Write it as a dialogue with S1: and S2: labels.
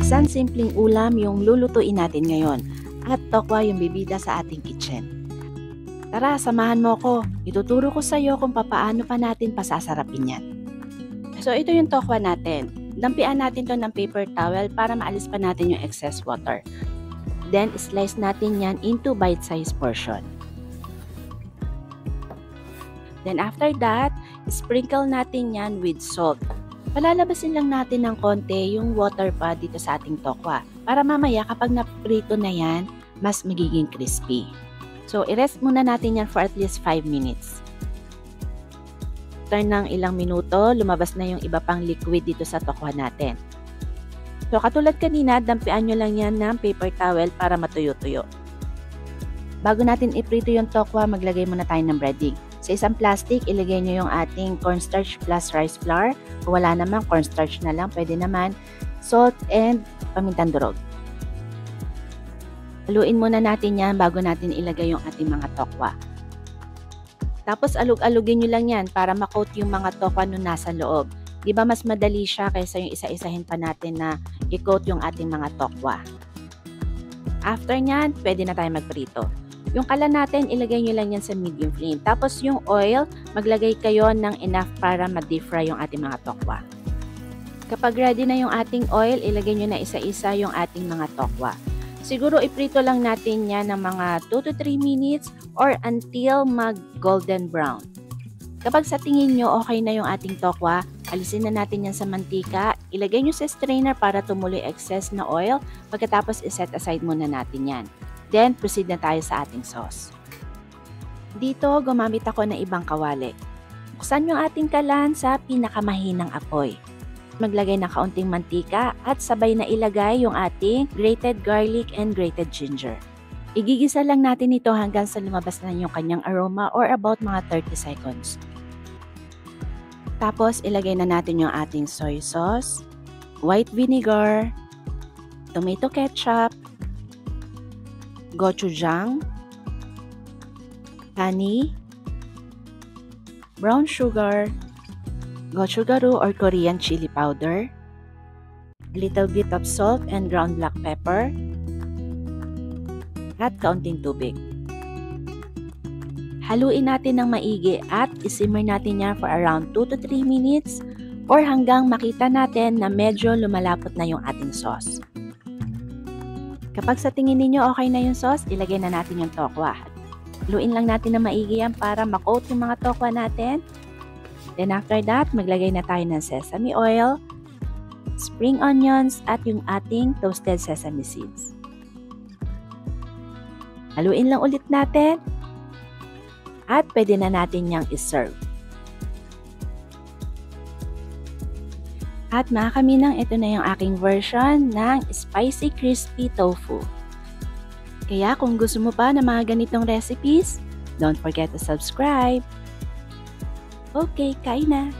S1: Isang simpleng ulam yung lulutuin natin ngayon at tokwa yung bibida sa ating kitchen. Tara, samahan mo ko. Ituturo ko sa iyo kung paano pa natin pasasarapin yan. So ito yung tokwa natin. Dampian natin to ng paper towel para maalis pa natin yung excess water. Then slice natin yan into bite-sized portion. Then after that, sprinkle natin yan with salt. Palalabasin lang natin ng konti yung water pa dito sa ating tokwa para mamaya kapag naprito na yan, mas magiging crispy. So, i-rest muna natin yan for at least 5 minutes. After ng ilang minuto, lumabas na yung iba pang liquid dito sa tokwa natin. So, katulad kanina, dampian nyo lang yan ng paper towel para matuyo-tuyo. Bago natin iprito yung tokwa, maglagay muna tayo ng breading. Sa isang plastic, ilagay nyo yung ating cornstarch plus rice flour. Kung wala naman, cornstarch na lang. Pwede naman salt and pamintang durog. Haluin muna natin yan bago natin ilagay yung ating mga tokwa. Tapos alug-alugin nyo lang yan para makoat yung mga tokwa nung nasa loob. Diba mas madali siya kaysa yung isa-isahin pa natin na i-coat yung ating mga tokwa. After nyan, pwede na tayo magprito. Yung kalan natin, ilagay nyo lang yan sa medium flame. Tapos yung oil, maglagay kayo ng enough para ma-deep fry yung ating mga tokwa. Kapag ready na yung ating oil, ilagay nyo na isa-isa yung ating mga tokwa. Siguro iprito lang natin yan ng mga 2 to 3 minutes or until mag-golden brown. Kapag sa tingin nyo okay na yung ating tokwa, alisin na natin yan sa mantika. Ilagay nyo sa strainer para tumuloy excess na oil. Pagkatapos iset aside muna natin yan. Then, proceed na tayo sa ating sauce. Dito, gumamit ako ng ibang kawali. Buksan yung ating kalan sa pinakamahinang apoy. Maglagay ng kaunting mantika at sabay na ilagay yung ating grated garlic and grated ginger. Igigisa lang natin ito hanggang sa lumabas na yung kanyang aroma or about mga 30 seconds. Tapos, ilagay na natin yung ating soy sauce, white vinegar, tomato ketchup, gochujang, honey, brown sugar, gochugaru or Korean chili powder, a little bit of salt and ground black pepper, at kaunting tubig. Haluin natin ng maigi at isimmer natin yan for around 2 to 3 minutes or hanggang makita natin na medyo lumalapot na yung ating sauce. Kapag sa tingin ninyo okay na yung sauce, ilagay na natin yung tokwa. Haluin lang natin na maigi yan para makoat yung mga tokwa natin. Then after that, maglagay na tayo ng sesame oil, spring onions, at yung ating toasted sesame seeds. Haluin lang ulit natin. At pwede na natin niyang iserve. At mga kaminang, ito na yung aking version ng spicy crispy tofu. Kaya kung gusto mo pa ng mga ganitong recipes, don't forget to subscribe. Okay, kain na!